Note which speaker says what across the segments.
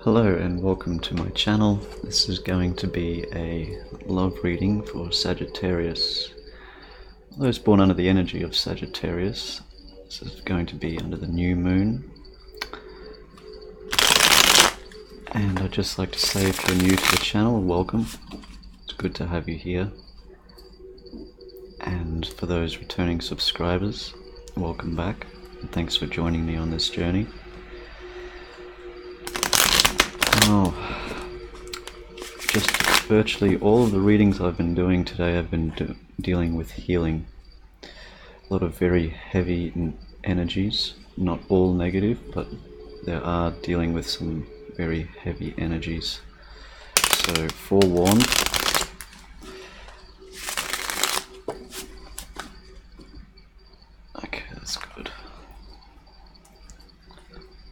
Speaker 1: Hello and welcome to my channel. This is going to be a love reading for Sagittarius. Those born under the energy of Sagittarius, this is going to be under the new moon. And I'd just like to say, if you're new to the channel, welcome. It's good to have you here. And for those returning subscribers, welcome back. And thanks for joining me on this journey. Just virtually all of the readings I've been doing today have been dealing with healing. A lot of very heavy energies, not all negative, but there are dealing with some very heavy energies. So forewarned. Okay, that's good.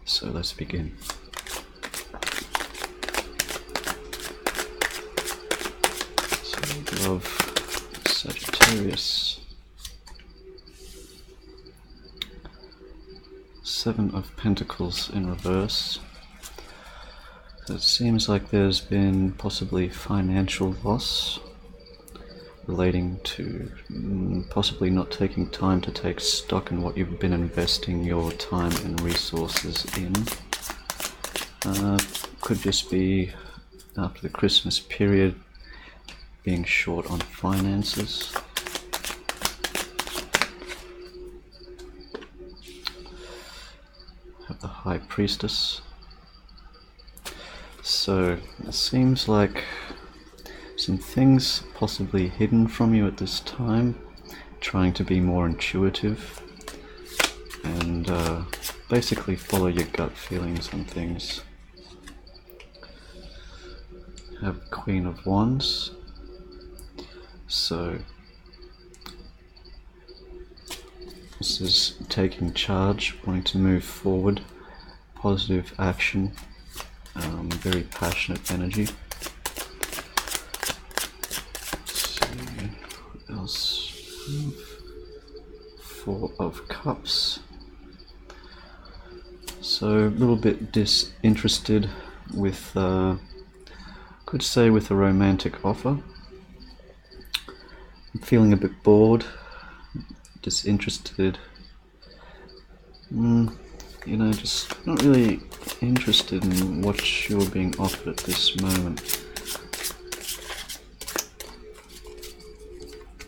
Speaker 1: So let's begin. Of Sagittarius. Seven of Pentacles in reverse. So it seems like there's been possibly financial loss relating to possibly not taking time to take stock in what you've been investing your time and resources in. Could just be after the Christmas period, being short on finances. Have the High Priestess. So it seems like some things possibly hidden from you at this time, trying to be more intuitive and basically follow your gut feelings on things. Have Queen of Wands. So this is taking charge, wanting to move forward, positive action, very passionate energy. Let's see what else. Four of Cups. So a little bit disinterested with, could say with a romantic offer. I'm feeling a bit bored, disinterested, just not really interested in what you're being offered at this moment.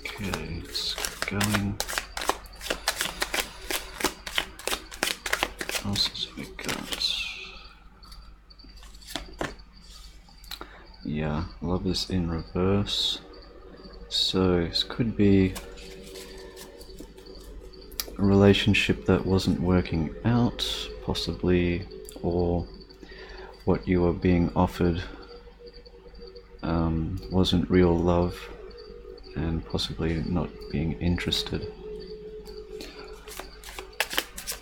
Speaker 1: Okay, it's going. What else have we got? Yeah, love is in reverse. So this could be a relationship that wasn't working out, possibly, or what you were being offered wasn't real love, and possibly not being interested.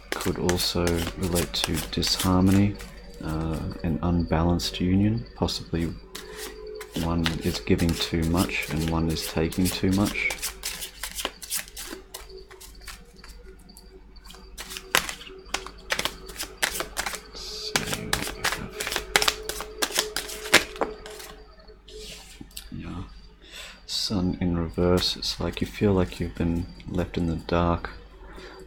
Speaker 1: Could also relate to disharmony, an unbalanced union, possibly one is giving too much and one is taking too much. So yeah, Sun in reverse. It's like you feel like you've been left in the dark,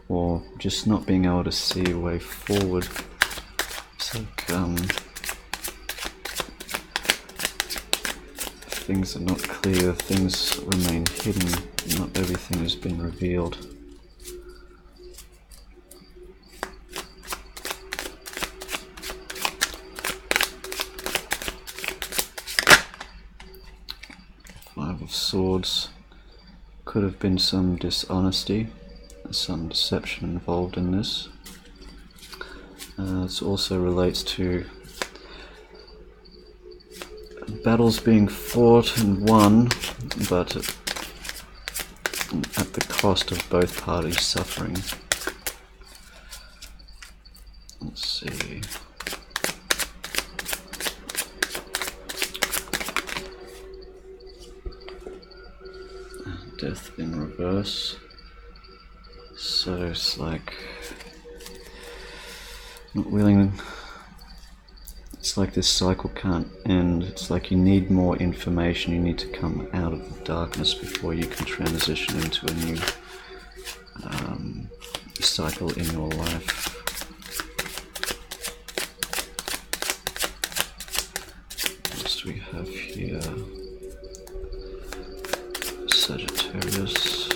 Speaker 1: or just not being able to see a way forward. It's like things are not clear, things remain hidden, not everything has been revealed. Five of Swords. Could have been some dishonesty, some deception involved in this. This also relates to battles being fought and won, but at the cost of both parties suffering. Let's see. Death in reverse. So it's like not willing It's like this cycle can't end. It's like you need more information. You need to come out of the darkness before you can transition into a new cycle in your life. What else do we have here? Sagittarius.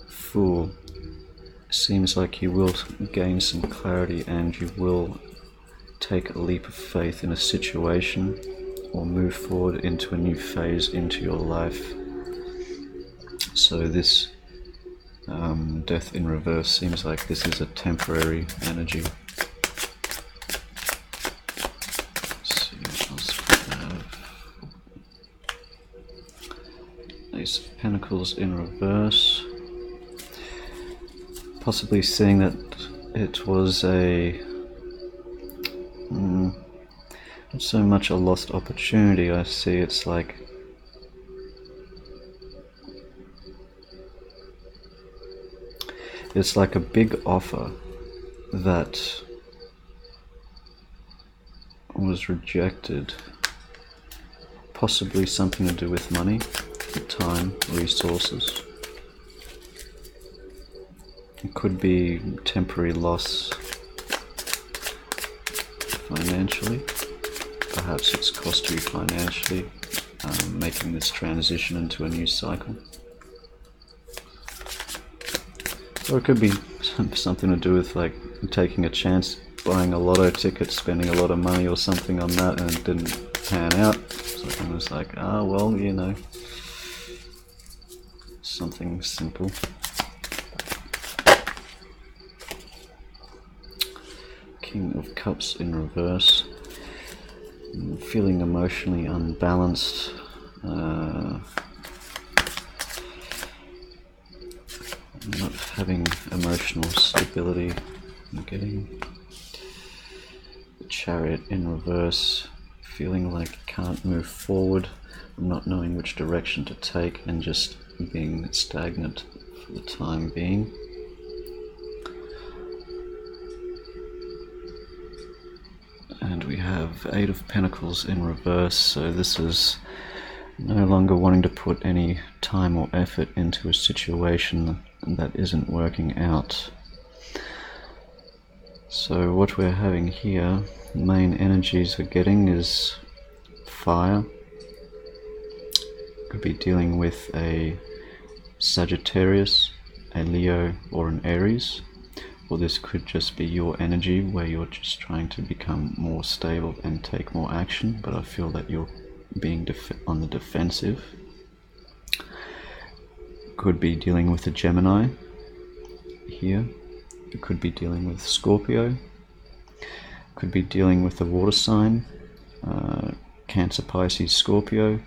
Speaker 1: Fool. Seems like you will gain some clarity and you will take a leap of faith in a situation or move forward into a new phase into your life. So this death in reverse seems like this is a temporary energy. Let's see what else we have. Ace of Pentacles in reverse. Possibly seeing that it was a not so much a lost opportunity. I see it's like a big offer that was rejected. Possibly something to do with money, time, resources. It could be temporary loss financially. Perhaps it's cost you financially, making this transition into a new cycle. Or it could be something to do with like taking a chance, buying a lotto ticket, spending a lot of money or something on that, and it didn't pan out. So it was like, well, you know, something simple. King of Cups in reverse. Feeling emotionally unbalanced. Not having emotional stability. I'm getting the Chariot in reverse. Feeling like you can't move forward. Not knowing which direction to take and just being stagnant for the time being. And we have Eight of Pentacles in reverse, so this is no longer wanting to put any time or effort into a situation that isn't working out. So what we're having here, main energies we're getting is fire. Could be dealing with a Sagittarius, a Leo, or an Aries. Or this could just be your energy where you're just trying to become more stable and take more action, but I feel that you're being on the defensive. Could be dealing with a Gemini here. It could be dealing with Scorpio. Could be dealing with a water sign, Cancer, Pisces, Scorpio,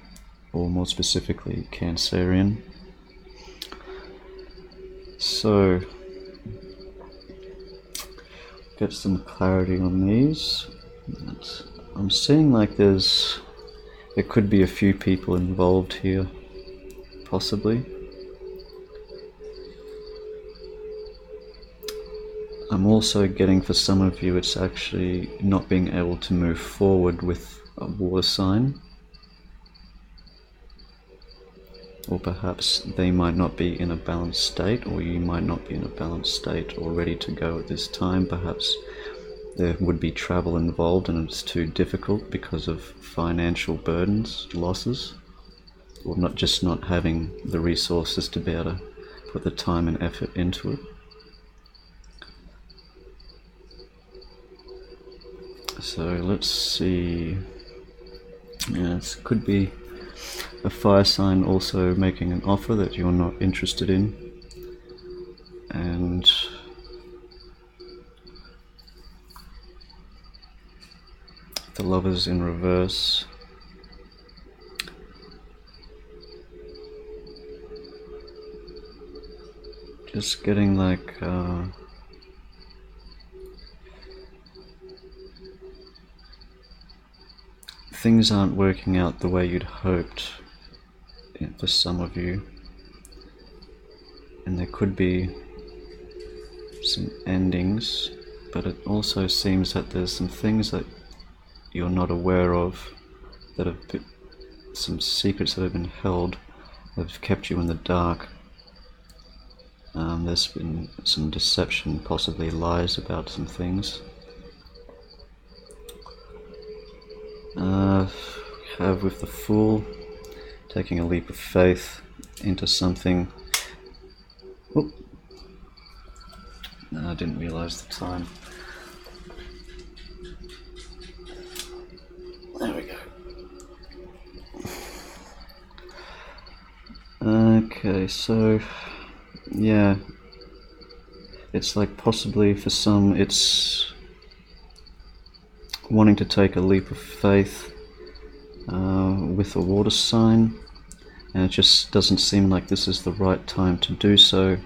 Speaker 1: or more specifically Cancerian. So get some clarity on these. I'm seeing like there could be a few people involved here, possibly. I'm also getting for some of you it's actually not being able to move forward with a water sign. Or perhaps they might not be in a balanced state, or you might not be in a balanced state or ready to go at this time. Perhaps there would be travel involved and it's too difficult because of financial burdens, losses, or not having the resources to be able to put the time and effort into it. So let's see. Yeah, it could be a fire sign also making an offer that you're not interested in, and the Lovers in reverse. Just getting like things aren't working out the way you'd hoped for some of you, and there could be some endings, but it also seems that there's some things that you're not aware of, that have been, some secrets that have been held, that have kept you in the dark. There's been some deception, possibly lies about some things. Have with the Fool, taking a leap of faith into something. Oop. No, I didn't realize the time. There we go. Okay, so yeah, it's like possibly for some it's wanting to take a leap of faith with a water sign, and it just doesn't seem like this is the right time to do so.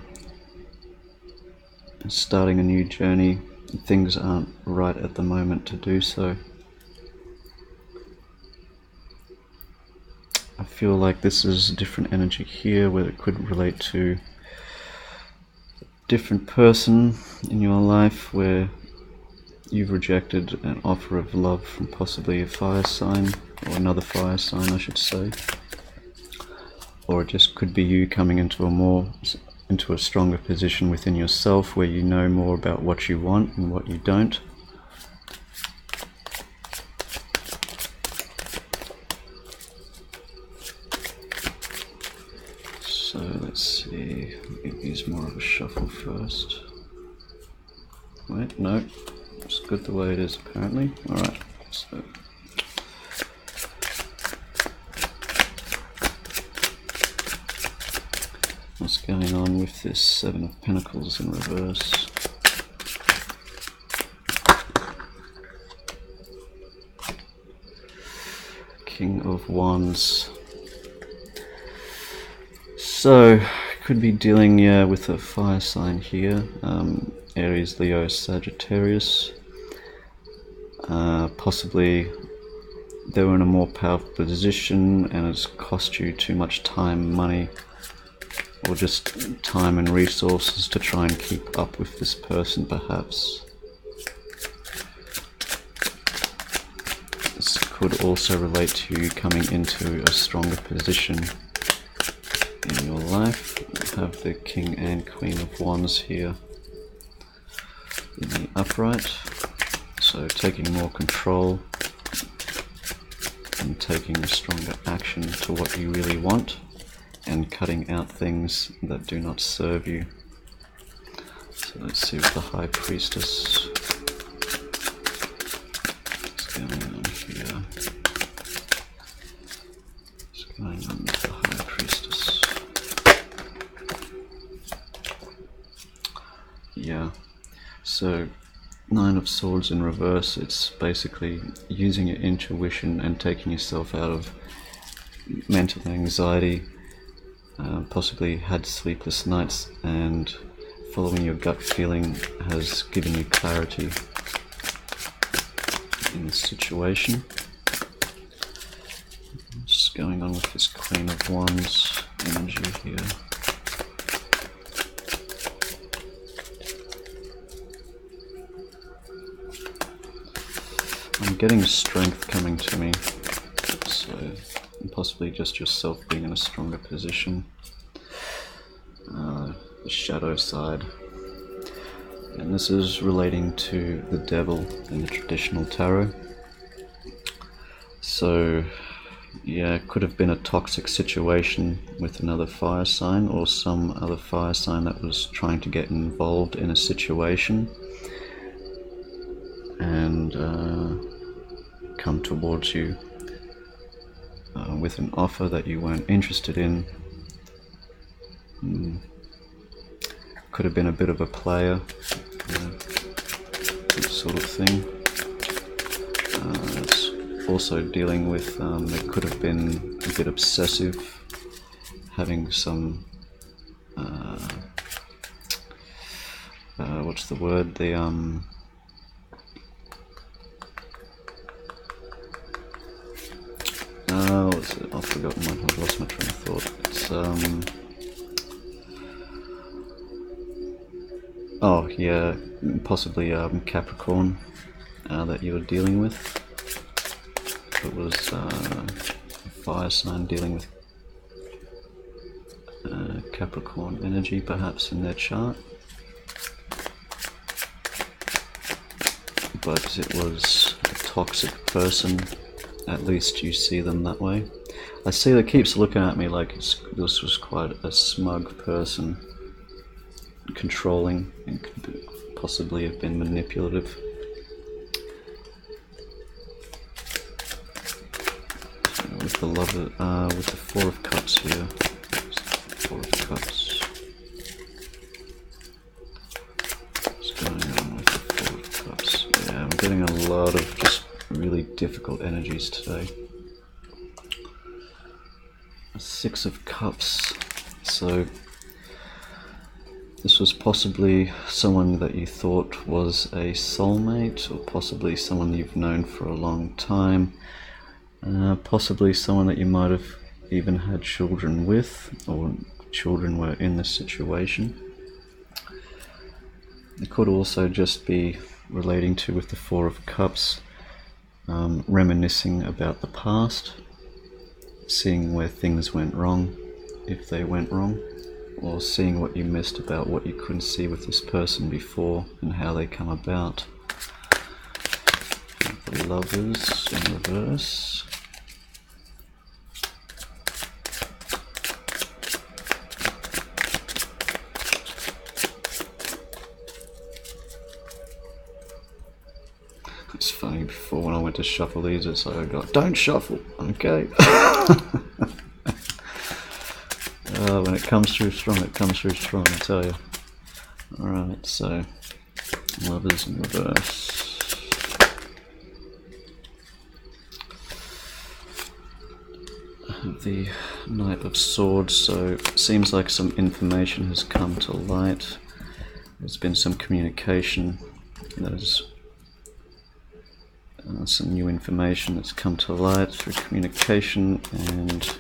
Speaker 1: Starting a new journey, things aren't right at the moment to do so. I feel like this is a different energy here, where it could relate to a different person in your life, where you've rejected an offer of love from possibly a fire sign, or another fire sign I should say. Or it just could be you coming into a stronger position within yourself, where you know more about what you want and what you don't. So let's see, let me use more of a shuffle first. Wait, no, it's good the way it is apparently. Alright, so what's going on with this Seven of Pentacles in reverse? King of Wands. So, could be dealing with a fire sign here, Aries, Leo, Sagittarius. Possibly they were in a more powerful position and it's cost you too much time, money, or just time and resources to try and keep up with this person perhaps. This could also relate to you coming into a stronger position in your life. We have the King and Queen of Wands here in the upright, so taking more control and taking a stronger action to what you really want, and cutting out things that do not serve you. So let's see what the High Priestess is going on here. What's going on with the High Priestess? Yeah, so Nine of Swords in reverse, it's basically using your intuition and taking yourself out of mental anxiety. Possibly had sleepless nights, and following your gut feeling has given you clarity in the situation. What's going on with this Queen of Wands energy here? I'm getting strength coming to me, so possibly just yourself being in a stronger position. The shadow side, and this is relating to the devil in the traditional tarot. So yeah, it could have been a toxic situation with another fire sign, or some other fire sign that was trying to get involved in a situation and come towards you with an offer that you weren't interested in. Could have been a bit of a player, sort of thing. It's also dealing with, it could have been a bit obsessive, having some, what's the word, what's it? I've forgotten one. I've lost my train of thought. It's Oh, yeah, possibly Capricorn that you were dealing with. It was a fire sign dealing with Capricorn energy, perhaps in their chart. But it was a toxic person, at least you see them that way. I see that keeps looking at me like this was quite a smug person, controlling, and could possibly have been manipulative. With the with the Four of Cups here. Four of Cups. What's going on with the Four of Cups? Yeah, I'm getting a lot of just really difficult energies today. Six of Cups. So this was possibly someone that you thought was a soulmate, or possibly someone you've known for a long time. Possibly someone that you might have even had children with, or children were in this situation. It could also just be relating to, with the Four of Cups, reminiscing about the past, seeing where things went wrong, if they went wrong, or seeing what you missed about what you couldn't see with this person before and how they come about. The Lovers in reverse. It's funny, before when I went to shuffle these, it's like I got, don't shuffle, okay? When it comes through strong, it comes through strong, I tell you. Alright, so, Lovers in reverse. The Knight of Swords, so it seems like some information has come to light. There's been some communication. There's some new information that's come to light through communication, and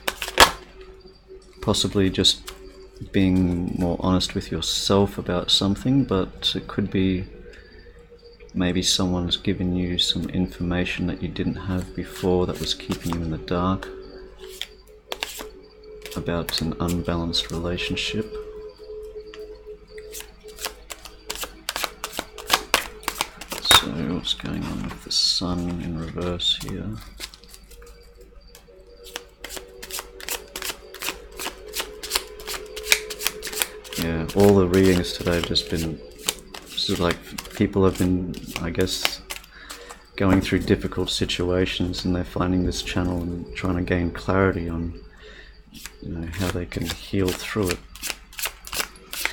Speaker 1: possibly just being more honest with yourself about something, but it could be maybe someone's given you some information that you didn't have before that was keeping you in the dark about an unbalanced relationship. So what's going on with the Sun in reverse here? Yeah, all the readings today have just been sort of like people have been, I guess, going through difficult situations, and they're finding this channel and trying to gain clarity on, you know, how they can heal through it.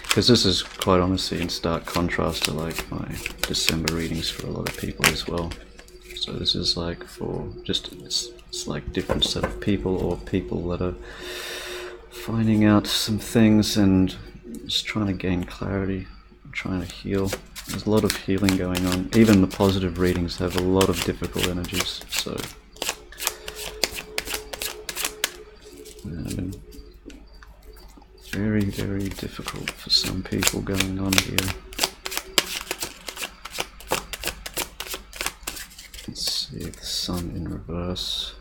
Speaker 1: Because this is quite honestly in stark contrast to like my December readings for a lot of people as well. So this is like for just, it's like different set of people, or people that are finding out some things and just trying to gain clarity, trying to heal. There's a lot of healing going on. Even the positive readings have a lot of difficult energies, so very, very difficult for some people going on here. Let's see, the Sun in reverse.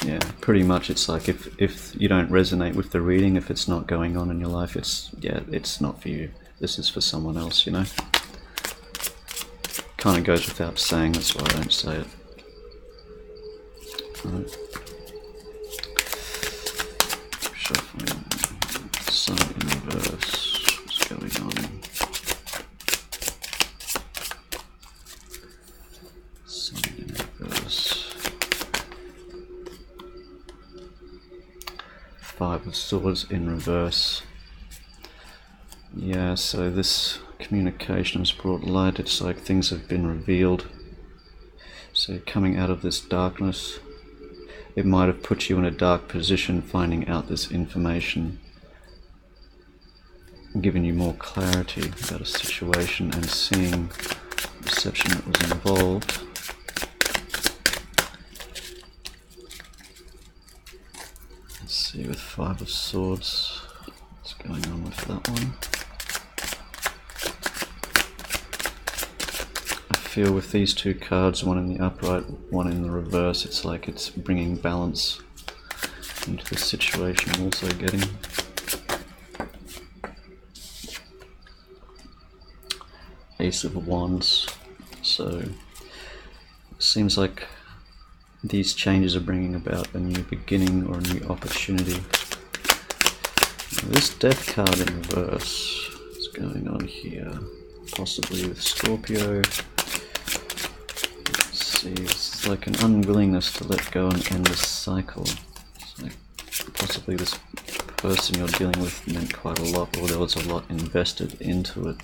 Speaker 1: Yeah, pretty much it's like if you don't resonate with the reading, if it's not going on in your life, it's not for you. This is for someone else, you know. Kind of goes without saying, that's why I don't say it. Right. Shuffling. Sun in reverse. What's going on? Sun in reverse. Five of Swords in reverse. Yeah, so this communication has brought light. It's like things have been revealed. So coming out of this darkness, it might have put you in a dark position, finding out this information, giving you more clarity about a situation and seeing the perception that was involved. Five of Swords. What's going on with that one? I feel with these two cards, one in the upright, one in the reverse, it's like it's bringing balance into the situation I'm also getting. Ace of Wands. So it seems like these changes are bringing about a new beginning or a new opportunity. Now, this Death card in reverse, what's going on here? Possibly with Scorpio. Let's see, it's like an unwillingness to let go and end this cycle. It's like possibly this person you're dealing with meant quite a lot, or there was a lot invested into it.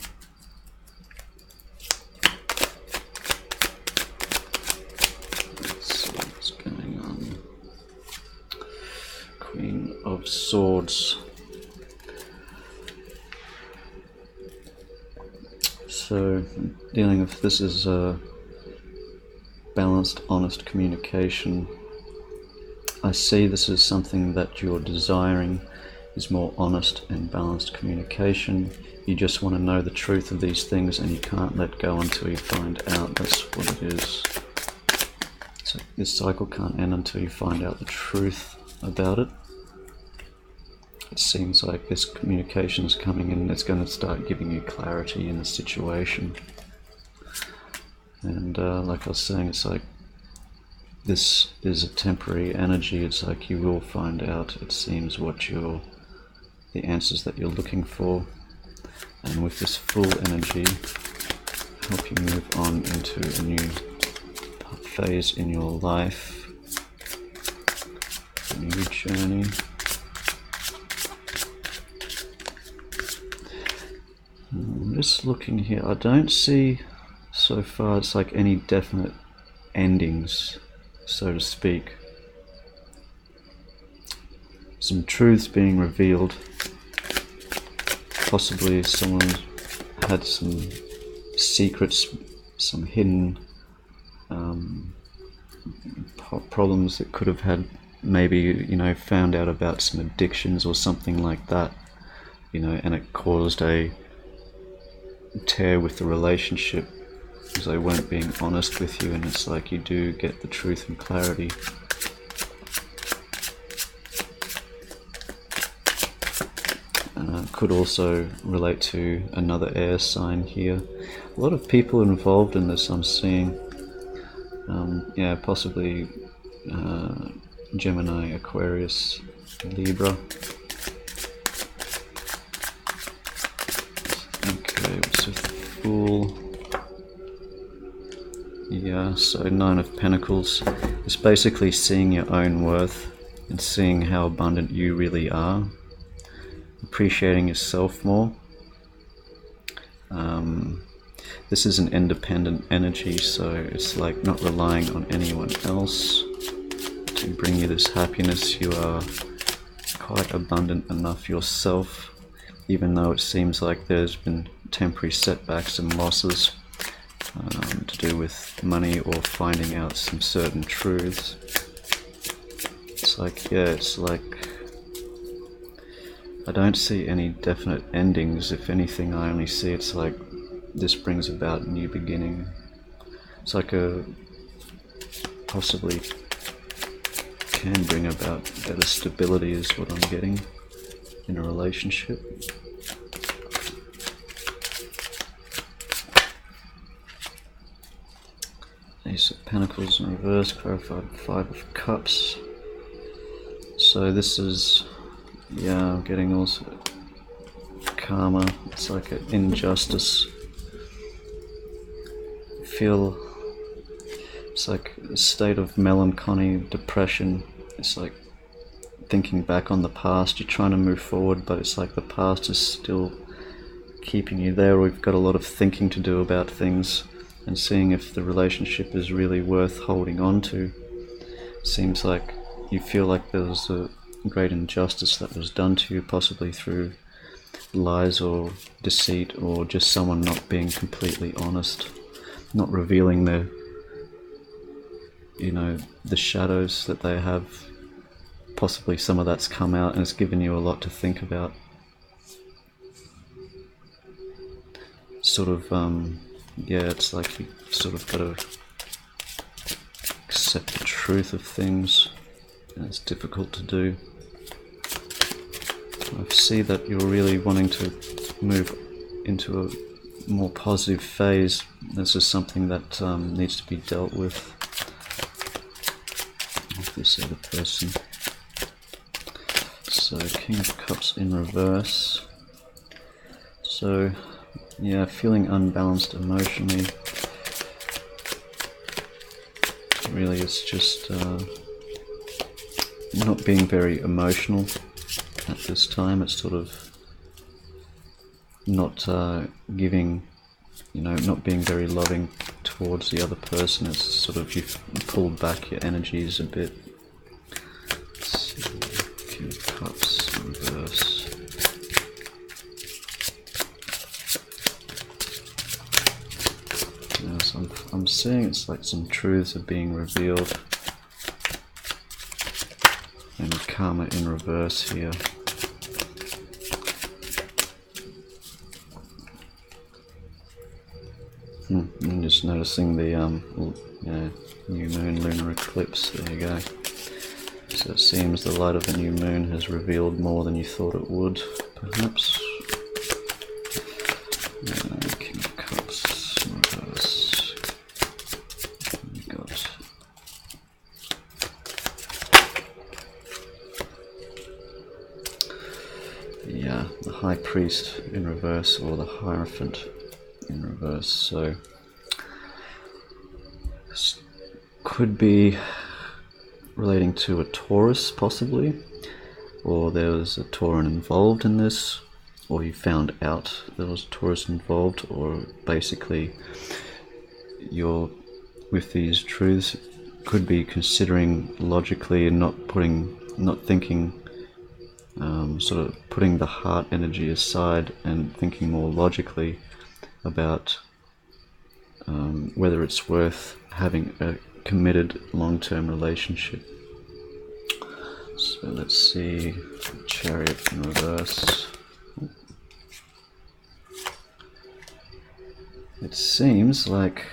Speaker 1: Queen of Swords. So dealing with this is balanced, honest communication. I see this as something that you're desiring is more honest and balanced communication. You just want to know the truth of these things and you can't let go until you find out. That's what it is. So this cycle can't end until you find out the truth about it. It seems like this communication is coming in, it's going to start giving you clarity in the situation. And like I was saying, it's like this is a temporary energy. It's like you will find out, it seems, what the answers that you're looking for. And with this full energy, help you move on into a new phase in your life, a new journey. I'm just looking here, I don't see so far it's like any definite endings, so to speak. Some truths being revealed. Possibly someone had some secrets, some hidden problems that could have had, maybe, you know, found out about some addictions or something like that, you know, and it caused a tear with the relationship because they weren't being honest with you, and it's like you do get the truth and clarity. Could also relate to another air sign here. A lot of people involved in this I'm seeing. Yeah, possibly Gemini, Aquarius, Libra. Okay, what's a Fool? Yeah, so Nine of Pentacles. It's basically seeing your own worth and seeing how abundant you really are. Appreciating yourself more. This is an independent energy, so it's like not relying on anyone else to bring you this happiness. You are quite abundant enough yourself, even though it seems like there's been temporary setbacks and losses to do with money or finding out some certain truths. It's like, yeah, it's like I don't see any definite endings. If anything, I only see it's like this brings about a new beginning. It's like a possibly can bring about better stability is what I'm getting in a relationship. Ace of Pentacles in reverse, clarified Five of Cups. So this is, yeah, I'm getting also karma. It's like an injustice. I feel it's like a state of melancholy, depression. It's like thinking back on the past. You're trying to move forward, but it's like the past is still keeping you there. We've got a lot of thinking to do about things and seeing if the relationship is really worth holding on to. Seems like you feel like there was a great injustice that was done to you, possibly through lies or deceit, or just someone not being completely honest, not revealing their, you know, the shadows that they have possibly some of that's come out and it's given you a lot to think about. Sort of, yeah, it's like you sort of got to accept the truth of things, and it's difficult to do. I see that you're really wanting to move into a more positive phase. This is something that needs to be dealt with this other person. So King of Cups in reverse. So yeah, feeling unbalanced emotionally. Really, it's just not being very emotional at this time. It's sort of not giving, you know, not being very loving towards the other person. It's sort of you've pulled back your energies a bit. Let's see, King of Cups in reverse. Yes, I'm seeing it's like some truths are being revealed. And karma in reverse here. I'm just noticing the new moon lunar eclipse. There you go. So it seems the light of the new moon has revealed more than you thought it would, perhaps. King of Cups in reverse. We got the High Priest in reverse, or the Hierophant in reverse. So this could be relating to a Taurus, possibly, or there was a Tauran involved in this, or you found out there was a Taurus involved, or basically you're with these truths could be considering logically and not thinking, sort of putting the heart energy aside and thinking more logically about whether it's worth having a committed long-term relationship. So let's see, Chariot in reverse. It seems like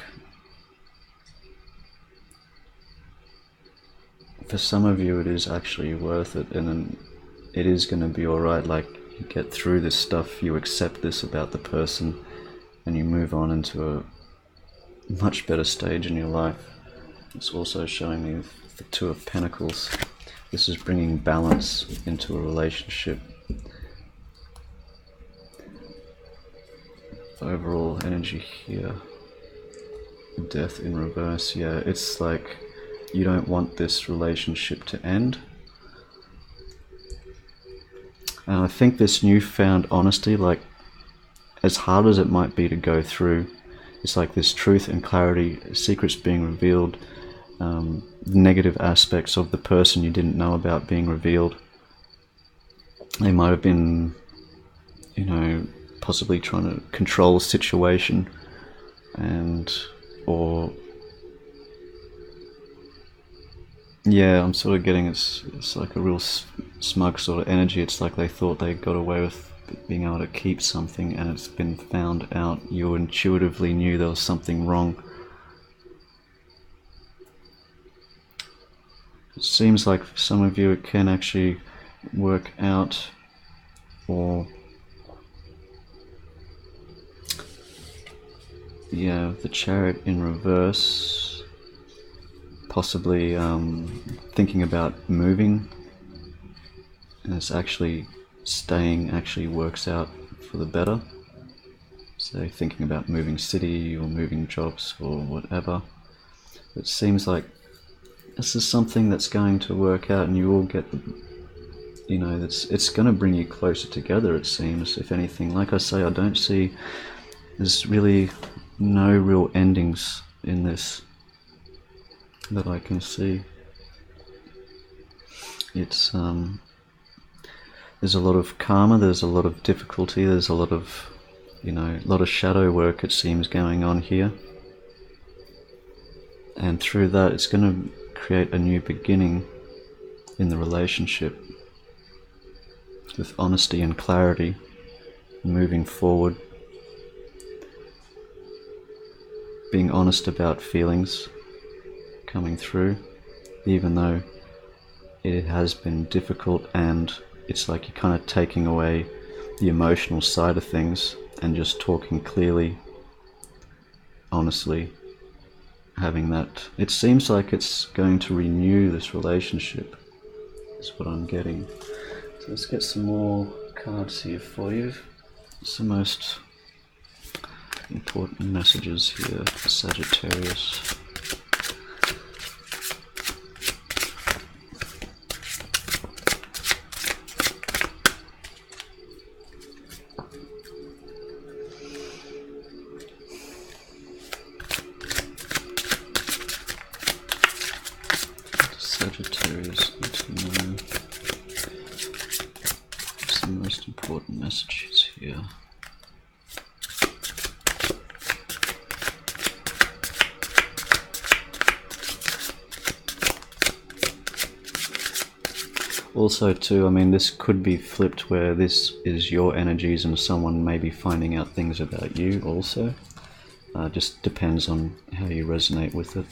Speaker 1: for some of you it is actually worth it, and then it is going to be alright. Like, you get through this stuff, you accept this about the person, and you move on into a much better stage in your life. It's also showing me the Two of Pentacles. This is bringing balance into a relationship. Overall energy here. Death in reverse. Yeah, it's like you don't want this relationship to end. And I think this newfound honesty, like, as hard as it might be to go through, it's like this truth and clarity, secrets being revealed, negative aspects of the person you didn't know about being revealed. They might have been, you know, possibly trying to control a situation, or yeah, I'm sort of getting it's like a real smug sort of energy. It's like they thought they got away with being able to keep something, and it's been found out. You intuitively knew there was something wrong. It seems like for some of you it can actually work out, or yeah, the Chariot in reverse, possibly thinking about moving, and it's actually staying actually works out for the better. So thinking about moving city or moving jobs or whatever. It seems like this is something that's going to work out, and you will get the, you know, it's going to bring you closer together, it seems. If anything, like I say, I don't see, there's really no real endings in this that I can see. It's there's a lot of karma, there's a lot of difficulty, there's a lot of, you know, a lot of shadow work, it seems, going on here. And through that, it's going to create a new beginning. in the relationship, with honesty and clarity, moving forward, being honest about feelings coming through, even though it has been difficult, and it's like you're kind of taking away the emotional side of things and just talking clearly, honestly, having that. It seems like it's going to renew this relationship, is what I'm getting. So let's get some more cards here for you. What's the most important messages here for Sagittarius? Sagittarius need to know what's the most important messages here. Also too, I mean, this could be flipped where this is your energies and someone may be finding out things about you also. Just depends on how you resonate with it.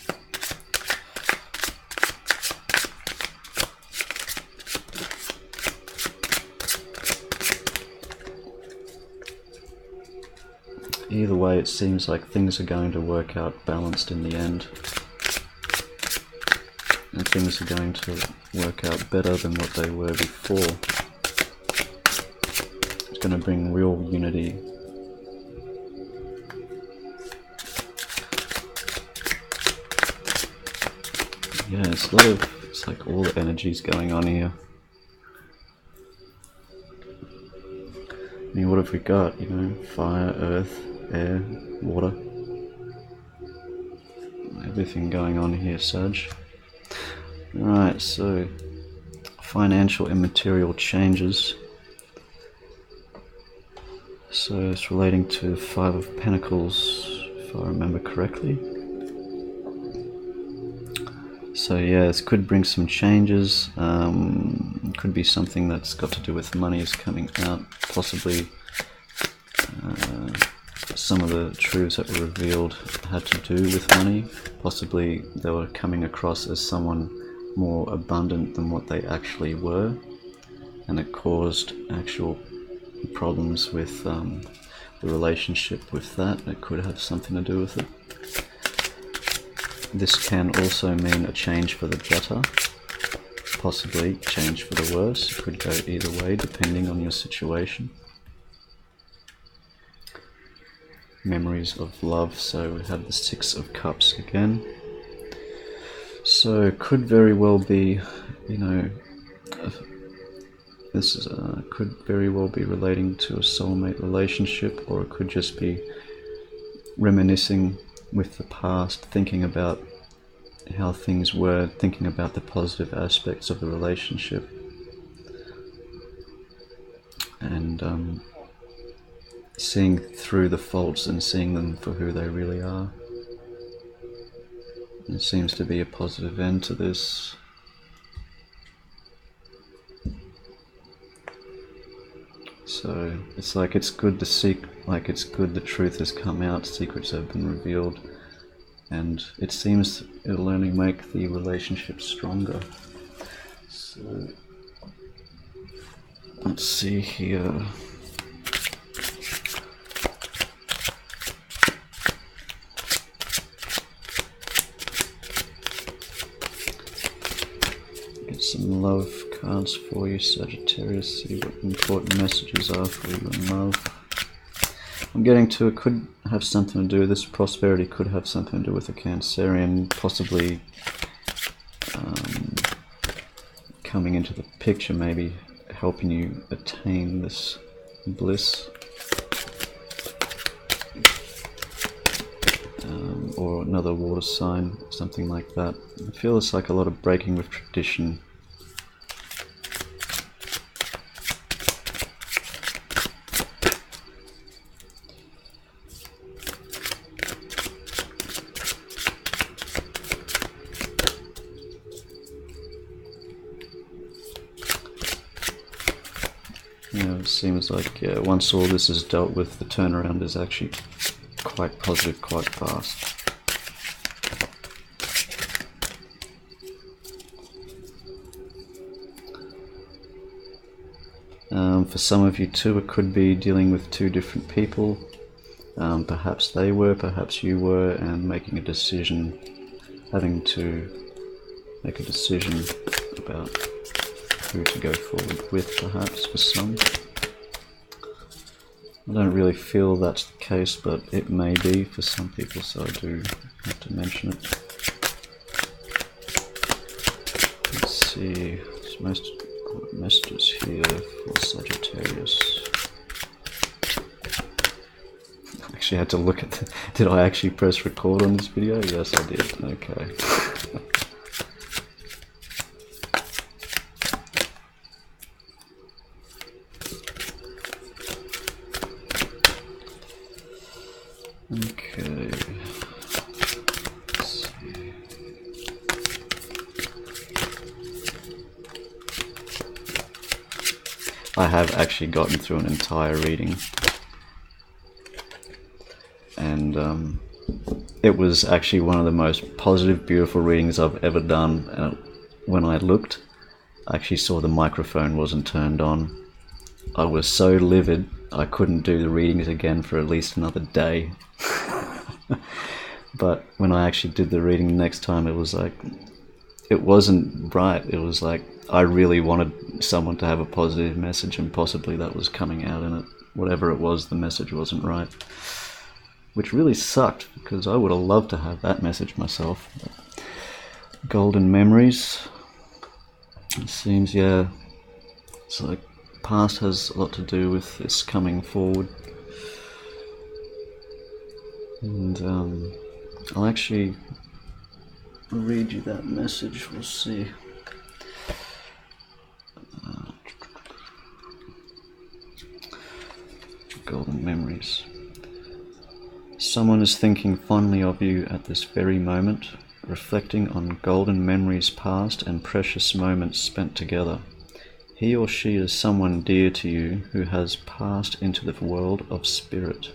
Speaker 1: Either way, it seems like things are going to work out balanced in the end. And things are going to work out better than what they were before. It's going to bring real unity. Yeah, it's like all the energies going on here. I mean, what have we got? You know, fire, earth, air, water. Everything going on here, Sag. Right, so financial and material changes. So it's relating to Five of Pentacles, if I remember correctly. So yeah, this could bring some changes. Could be something that's got to do with money is coming out. Possibly some of the truths that were revealed had to do with money. Possibly they were coming across as someone more abundant than what they actually were, and it caused actual problems with the relationship with that. It could have something to do with it. This can also mean a change for the better, possibly change for the worse. It could go either way depending on your situation. Memories of love, so we have the Six of Cups again. So it could very well be, you know, this is could very well be relating to a soulmate relationship, or it could just be reminiscing with the past, thinking about how things were, thinking about the positive aspects of the relationship, and seeing through the faults and seeing them for who they really are. There seems to be a positive end to this. So it's like it's good to seek, like it's good the truth has come out, secrets have been revealed, and it seems it'll only make the relationship stronger. So let's see here. Get some love cards for you, Sagittarius. See what important messages are for you in love. I'm getting to, it could have something to do with this. Prosperity could have something to do with a Cancerian, possibly coming into the picture, maybe helping you attain this bliss. Or another water sign, something like that. I feel it's like a lot of breaking with tradition. seems like, yeah, once all this is dealt with, the turnaround is actually quite positive, quite fast. For some of you too, it could be dealing with two different people. Perhaps they were, perhaps you were, and making a decision, having to make a decision about who to go forward with, perhaps, for some. I don't really feel that's the case, but it may be for some people, so I do have to mention it. Let's see, there's most messages here for Sagittarius. Actually, I had to look at did I actually press record on this video? Yes, I did. Okay. Okay. Let's see. I have actually gotten through an entire reading, and it was actually one of the most positive, beautiful readings I've ever done. And when I looked, I actually saw the microphone wasn't turned on. I was so livid, I couldn't do the readings again for at least another day. But when I actually did the reading next time, it was like, it wasn't right. It was like, I really wanted someone to have a positive message, and possibly that was coming out in it. Whatever it was, the message wasn't right. Which really sucked, because I would have loved to have that message myself. Golden memories. It seems, yeah, it's like past has a lot to do with this coming forward. And I'll actually read you that message. We'll see. Golden memories. Someone is thinking fondly of you at this very moment, reflecting on golden memories past and precious moments spent together. He or she is someone dear to you who has passed into the world of spirit.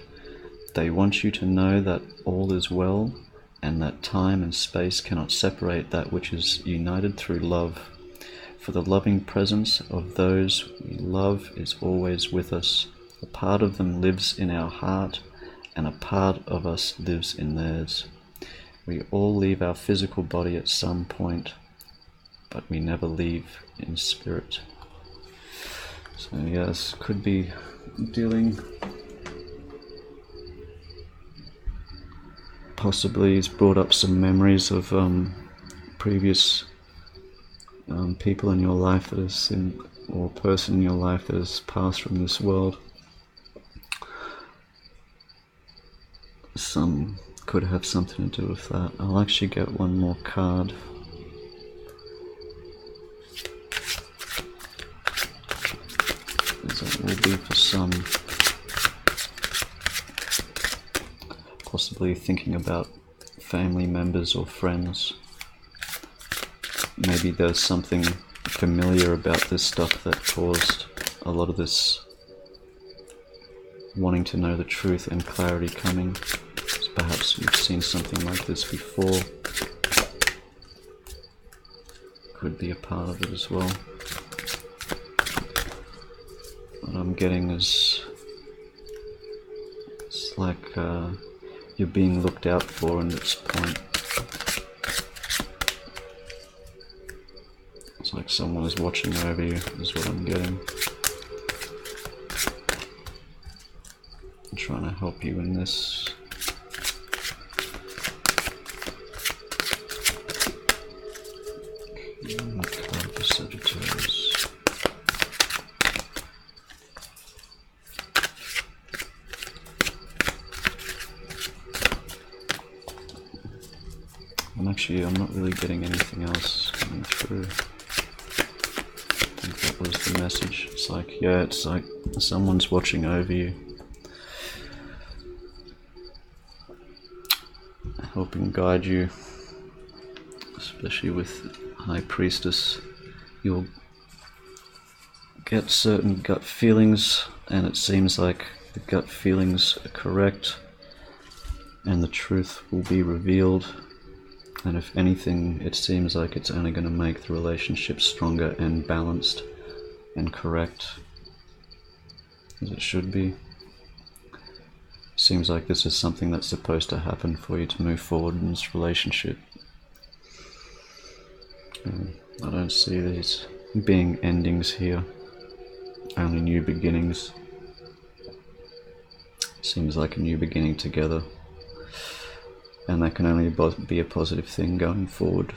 Speaker 1: They want you to know that all is well, and that time and space cannot separate that which is united through love. For the loving presence of those we love is always with us. A part of them lives in our heart, and a part of us lives in theirs. We all leave our physical body at some point, but we never leave in spirit. So yes, could be dealing, possibly he's brought up some memories of previous people in your life that has or person in your life that has passed from this world. Some could have something to do with that. I'll actually get one more card. As that will be for some. Possibly thinking about family members or friends. Maybe there's something familiar about this stuff that caused a lot of this wanting to know the truth and clarity coming. So perhaps you've seen something like this before. Could be a part of it as well. What I'm getting is it's like you're being looked out for in this point. It's like someone is watching over you, is what I'm getting. I'm trying to help you in this. Card for Sagittarius. I'm not really getting anything else coming through. I think that was the message. It's like, yeah, it's like someone's watching over you, helping guide you, especially with High Priestess. You'll get certain gut feelings and it seems like the gut feelings are correct and the truth will be revealed, and if anything it seems like it's only going to make the relationship stronger and balanced and correct as it should be. Seems like this is something that's supposed to happen for you to move forward in this relationship. I don't see these being endings here, only new beginnings. Seems like a new beginning together, and that can only be a positive thing going forward.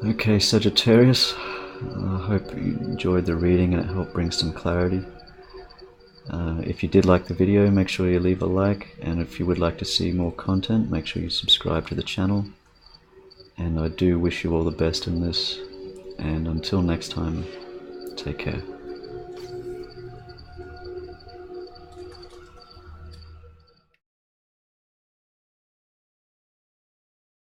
Speaker 1: Okay, Sagittarius, I hope you enjoyed the reading and it helped bring some clarity. If you did like the video, make sure you leave a like, and if you would like to see more content, make sure you subscribe to the channel. And I do wish you all the best in this, and until next time, take care.